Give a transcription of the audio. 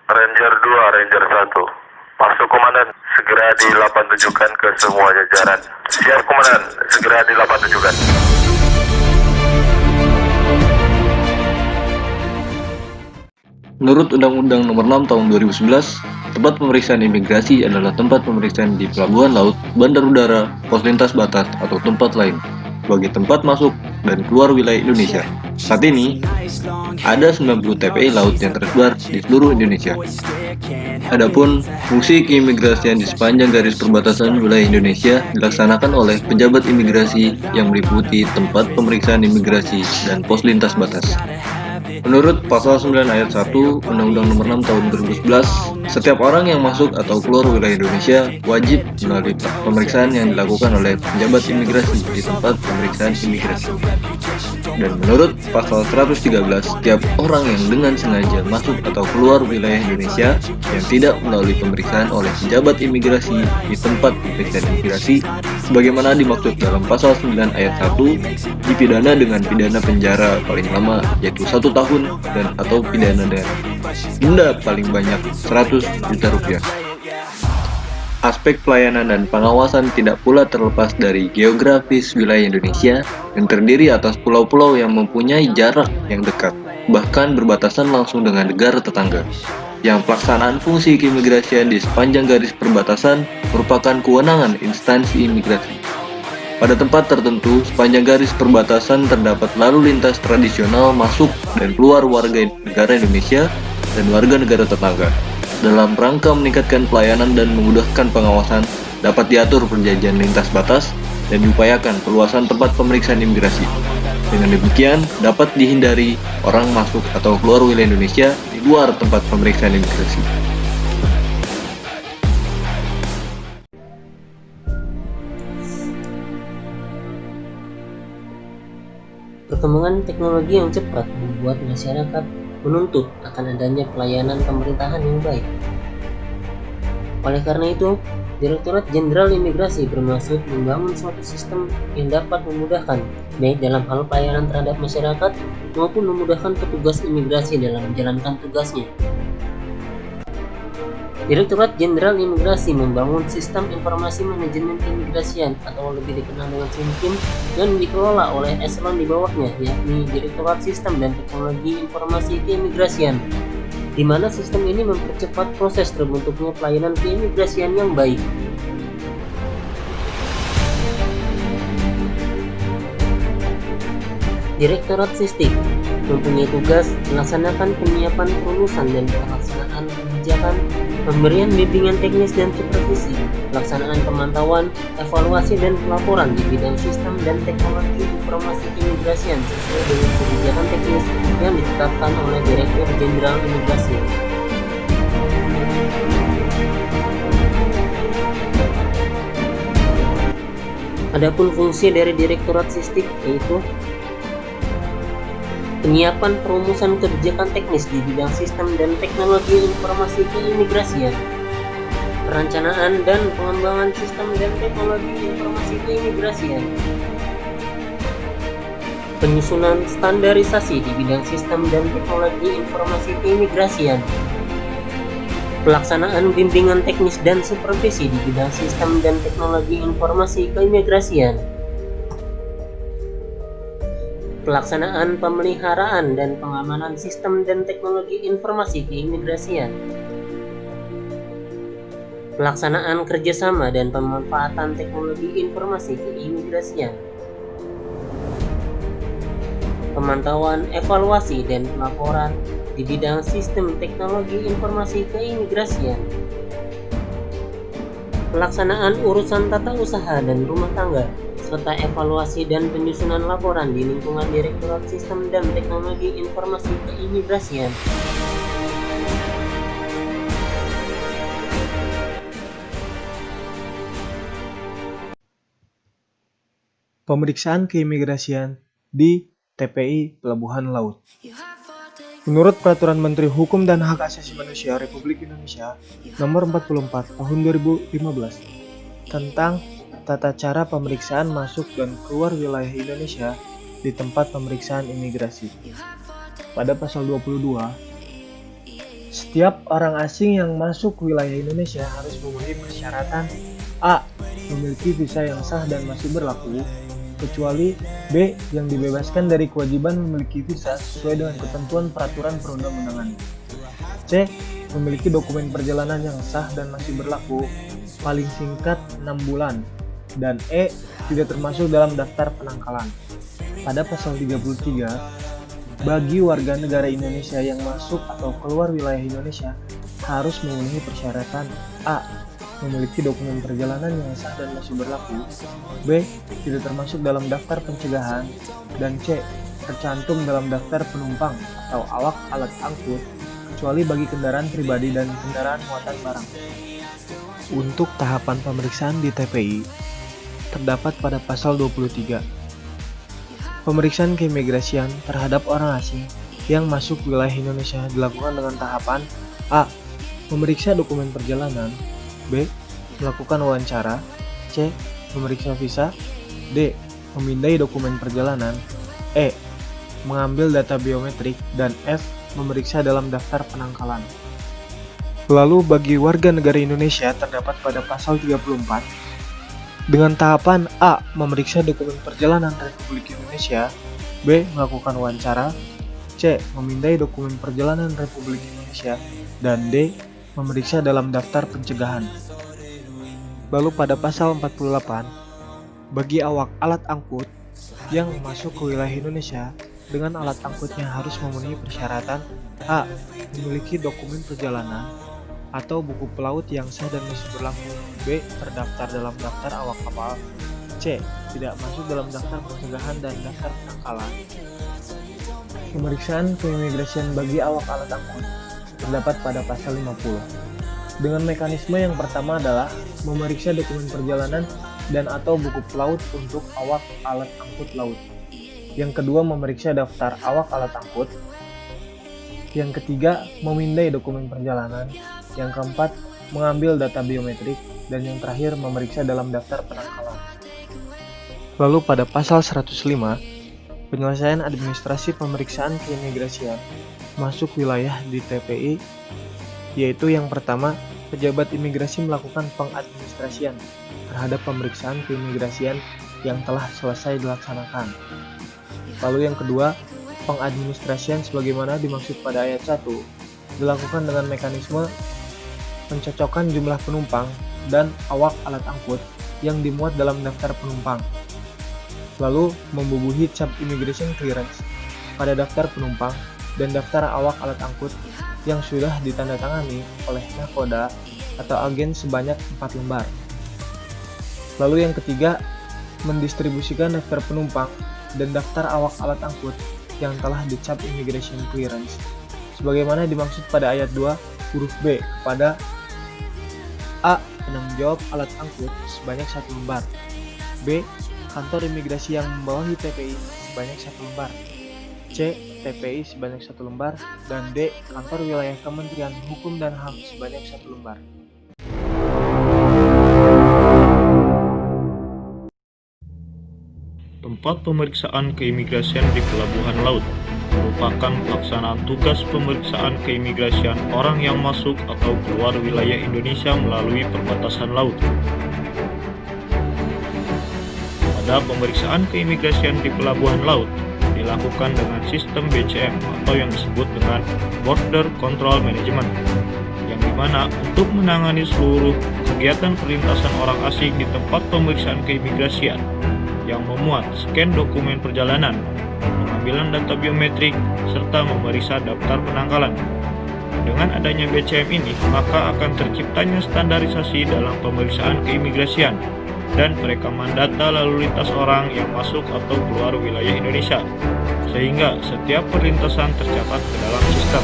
Ranger 2, Ranger 1. Masuk komandan, segera dilapantujukan ke semua jajaran. Siap komandan, segera dilapantujukan. Menurut Undang-Undang Nomor 6 Tahun 2011, tempat pemeriksaan imigrasi adalah tempat pemeriksaan di pelabuhan laut, bandar udara, pos lintas batas, atau tempat lain sebagai tempat masuk dan keluar wilayah Indonesia. Saat ini, ada 90 TPI laut yang tersebar di seluruh Indonesia. Adapun fungsi keimigrasian di sepanjang garis perbatasan wilayah Indonesia dilaksanakan oleh pejabat imigrasi yang meliputi tempat pemeriksaan imigrasi dan pos lintas batas. Menurut Pasal 9 Ayat 1 Undang-Undang Nomor 6 Tahun 2011, setiap orang yang masuk atau keluar wilayah Indonesia wajib melalui pemeriksaan yang dilakukan oleh pejabat imigrasi di tempat pemeriksaan imigrasi. Dan menurut Pasal 113, setiap orang yang dengan sengaja masuk atau keluar wilayah Indonesia yang tidak melalui pemeriksaan oleh pejabat imigrasi di tempat pemeriksaan imigrasi, sebagaimana dimaksud dalam Pasal 9 Ayat 1, dipidana dengan pidana penjara paling lama yaitu 1 tahun dan atau pidana dengan denda paling banyak 100 juta rupiah. Aspek pelayanan dan pengawasan tidak pula terlepas dari geografis wilayah Indonesia yang terdiri atas pulau-pulau yang mempunyai jarak yang dekat, bahkan berbatasan langsung dengan negara tetangga. Yang pelaksanaan fungsi keimigrasian di sepanjang garis perbatasan merupakan kewenangan instansi imigrasi. Pada tempat tertentu, sepanjang garis perbatasan terdapat lalu lintas tradisional masuk dan keluar warga negara Indonesia dan warga negara tetangga. Dalam rangka meningkatkan pelayanan dan memudahkan pengawasan, dapat diatur perjanjian lintas batas dan diupayakan perluasan tempat pemeriksaan imigrasi. Dengan demikian, dapat dihindari orang masuk atau keluar wilayah Indonesia di luar tempat pemeriksaan imigrasi. Perkembangan teknologi yang cepat membuat masyarakat menuntut akan adanya pelayanan pemerintahan yang baik. Oleh karena itu, Direktorat Jenderal Imigrasi bermaksud membangun suatu sistem yang dapat memudahkan baik dalam hal pelayanan terhadap masyarakat maupun memudahkan petugas imigrasi dalam menjalankan tugasnya. Direktorat Jenderal Imigrasi membangun sistem informasi manajemen keimigrasian atau lebih dikenal dengan SIMKIM yang dikelola oleh eselon di bawahnya, yakni Direktorat Sistem dan Teknologi Informasi Keimigrasian, di mana sistem ini mempercepat proses terbentuknya pelayanan keimigrasian yang baik. Direktorat Sistem mempunyai tugas melaksanakan penyiapan kelulusan dan pelaksanaan kebijakan, pemberian bimbingan teknis dan supervisi, pelaksanaan pemantauan, evaluasi dan pelaporan di bidang sistem dan teknologi informasi keimigrasian sesuai dengan kebijakan teknis yang ditetapkan oleh Direktur Jenderal Imigrasi. Adapun fungsi dari Direktorat Sistem yaitu penyiapan perumusan kebijakan teknis di bidang sistem dan teknologi informasi keimigrasian, perencanaan dan pengembangan sistem dan teknologi informasi keimigrasian, penyusunan standarisasi di bidang sistem dan teknologi informasi keimigrasian, pelaksanaan bimbingan teknis dan supervisi di bidang sistem dan teknologi informasi keimigrasian, pelaksanaan pemeliharaan dan pengamanan sistem dan teknologi informasi keimigrasian, pelaksanaan kerjasama dan pemanfaatan teknologi informasi keimigrasian, pemantauan, evaluasi, dan pelaporan di bidang sistem teknologi informasi keimigrasian, pelaksanaan urusan tata usaha dan rumah tangga, serta evaluasi dan penyusunan laporan di lingkungan Direktorat Sistem dan Teknologi Informasi Keimigrasian. Pemeriksaan keimigrasian di TPI Pelabuhan Laut. Menurut Peraturan Menteri Hukum dan Hak Asasi Manusia Republik Indonesia Nomor 44 Tahun 2015 tentang tata cara pemeriksaan masuk dan keluar wilayah Indonesia di tempat pemeriksaan imigrasi. Pada pasal 22, setiap orang asing yang masuk wilayah Indonesia harus memenuhi persyaratan A. Memiliki visa yang sah dan masih berlaku, kecuali B. Yang dibebaskan dari kewajiban memiliki visa sesuai dengan ketentuan peraturan perundang-undangan. C. Memiliki dokumen perjalanan yang sah dan masih berlaku, paling singkat 6 bulan. Dan E. Tidak termasuk dalam daftar penangkalan. Pada pasal 33, bagi warga negara Indonesia yang masuk atau keluar wilayah Indonesia harus memenuhi persyaratan A. Memiliki dokumen perjalanan yang sah dan masih berlaku, B. Tidak termasuk dalam daftar pencegahan, dan C. Tercantum dalam daftar penumpang atau awak alat angkut, kecuali bagi kendaraan pribadi dan kendaraan muatan barang. Untuk tahapan pemeriksaan di TPI, terdapat pada pasal 23. Pemeriksaan keimigrasian terhadap orang asing yang masuk wilayah Indonesia dilakukan dengan tahapan A. Memeriksa dokumen perjalanan, B. Melakukan wawancara, C. Memeriksa visa, D. Memindai dokumen perjalanan, E. Mengambil data biometrik, dan F. Memeriksa dalam daftar penangkalan. Lalu bagi warga negara Indonesia terdapat pada pasal 34 dengan tahapan A. Memeriksa dokumen perjalanan Republik Indonesia, B. Melakukan wawancara, C. Memindai dokumen perjalanan Republik Indonesia, dan D. Memeriksa dalam daftar pencegahan. Lalu pada pasal 48, bagi awak alat angkut yang masuk ke wilayah Indonesia dengan alat angkutnya harus memenuhi persyaratan A. Memiliki dokumen perjalanan atau buku pelaut yang sah dan masih berlaku, B. Terdaftar dalam daftar awak kapal, C. Tidak masuk dalam daftar pencegahan dan daftar penangkalan. Pemeriksaan keimigrasian bagi awak alat angkut terdapat pada pasal 50. Dengan mekanisme yang pertama adalah memeriksa dokumen perjalanan dan atau buku pelaut untuk awak alat angkut laut. Yang kedua, memeriksa daftar awak alat angkut. Yang ketiga, memindai dokumen perjalanan. Yang keempat, mengambil data biometrik. Dan yang terakhir, memeriksa dalam daftar penangkalan. Lalu pada pasal 105, penyelesaian administrasi pemeriksaan keimigrasian masuk wilayah di TPI, yaitu yang pertama, pejabat imigrasi melakukan pengadministrasian terhadap pemeriksaan keimigrasian yang telah selesai dilaksanakan. Lalu yang kedua, pengadministrasian sebagaimana dimaksud pada ayat 1 dilakukan dengan mekanisme pencocokan jumlah penumpang dan awak alat angkut yang dimuat dalam daftar penumpang. Lalu membubuhi cap immigration clearance pada daftar penumpang dan daftar awak alat angkut yang sudah ditandatangani oleh nahkoda atau agen sebanyak 4 lembar. Lalu yang ketiga, mendistribusikan daftar penumpang dan daftar awak alat angkut yang telah dicap immigration clearance sebagaimana dimaksud pada ayat 2 huruf B kepada A. Penanggung jawab alat angkut sebanyak 1 lembar, B. Kantor imigrasi yang membawahi TPI sebanyak 1 lembar, C. TPI sebanyak 1 lembar, dan D. Kantor wilayah Kementerian Hukum dan HAM sebanyak 1 lembar. Tempat pemeriksaan keimigrasian di pelabuhan laut merupakan pelaksanaan tugas pemeriksaan keimigrasian orang yang masuk atau keluar wilayah Indonesia melalui perbatasan laut. Pada pemeriksaan keimigrasian di pelabuhan laut dilakukan dengan sistem BCM atau yang disebut dengan Border Control Management, yang dimana untuk menangani seluruh kegiatan perlintasan orang asing di tempat pemeriksaan keimigrasian yang memuat scan dokumen perjalanan, pengambilan data biometrik, serta memeriksa daftar penangkalan. Dengan adanya BCM ini, maka akan terciptanya standarisasi dalam pemeriksaan keimigrasian dan perekaman data lalu lintas orang yang masuk atau keluar wilayah Indonesia, sehingga setiap perlintasan tercatat ke dalam sistem.